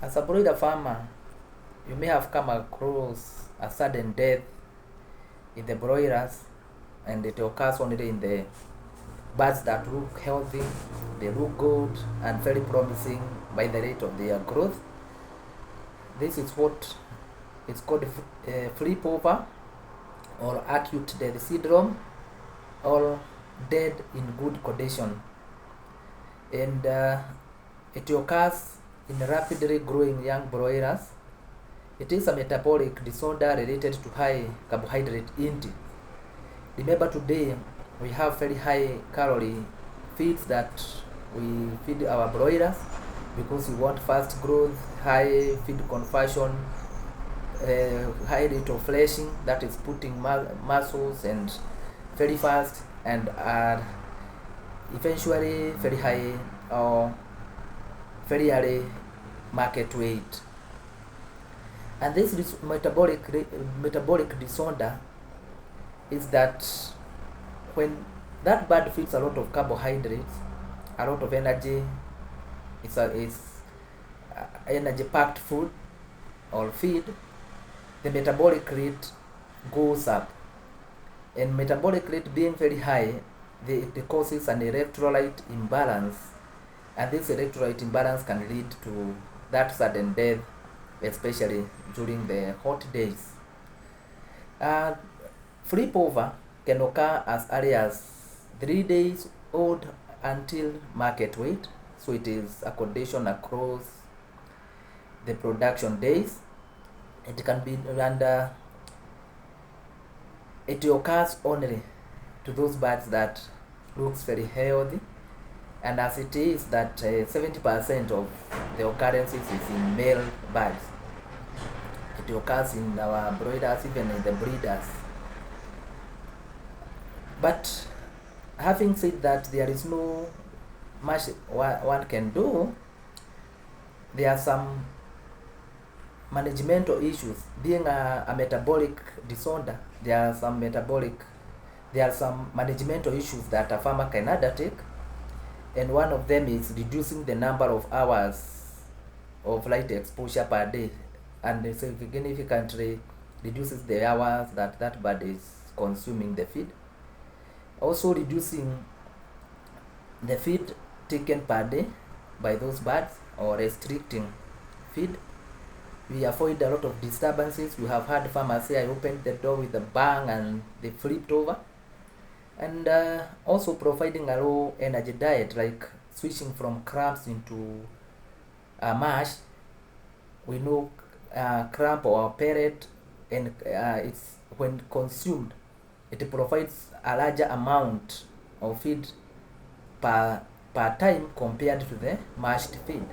As a broiler farmer, you may have come across a sudden death in the broilers, and it occurs only in the birds that look healthy, they look good and very promising by the rate of their growth. This is what it's called flip over or acute death syndrome, or dead in good condition, and it occurs in rapidly growing young broilers. It is a metabolic disorder related to high carbohydrate intake. Remember, today we have very high calorie feeds that we feed our broilers because we want fast growth, high feed conversion, high rate of fleshing, that is putting muscles and very fast, and are eventually very high or very early market weight. And this metabolic disorder is that when that bird feeds a lot of carbohydrates, a lot of energy, it's energy packed food or feed, the metabolic rate goes up, and metabolic rate being very high, it causes an electrolyte imbalance, and this electrolyte imbalance can lead to that sudden death, especially during the hot days. Flip over can occur as early as 3 days old until market weight, so it is a condition across the production days. It can be under, it occurs only to those birds that looks very healthy, and as it is that 70% of the occurrences is in male birds. It occurs in our broilers, even in the breeders. But having said that, there is no much one can do. There are some managemental issues. Being a metabolic disorder, there are some managemental issues that a farmer can undertake, and one of them is reducing the number of hours of light exposure per day, and it significantly reduces the hours that bird is consuming the feed. Also reducing the feed taken per day by those birds, or restricting feed. We avoid a lot of disturbances. We have had farmers say, I opened the door with a bang and they flipped over. And also providing a low energy diet, like switching from crumbs into mash. We know crumb or pellet, and it's when consumed, it provides a larger amount of feed per time compared to the mashed feed.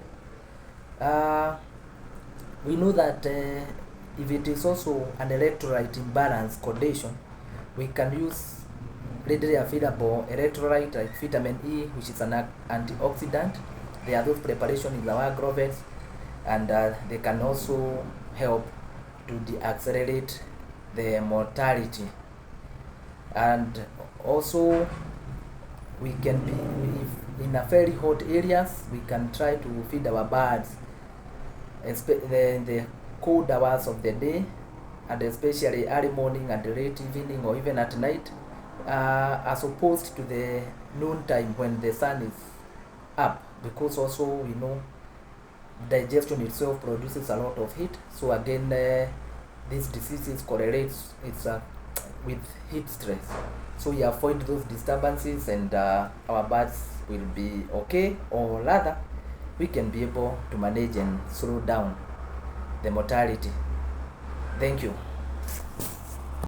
We know that if it is also an electrolyte imbalance condition, we can use readily available electrolyte like vitamin E, which is an antioxidant. There are those preparations in our agrovets, and they can also help to deaccelerate the mortality. And also, we can be, if in a very hot areas, we can try to feed our birds the cold hours of the day, and especially early morning and late evening, or even at night, as opposed to the noon time when the sun is up, because also we know digestion itself produces a lot of heat. So again, these diseases correlates with heat stress. So we avoid those disturbances, and our birds will be okay, or rather we can be able to manage and slow down the mortality. Thank you.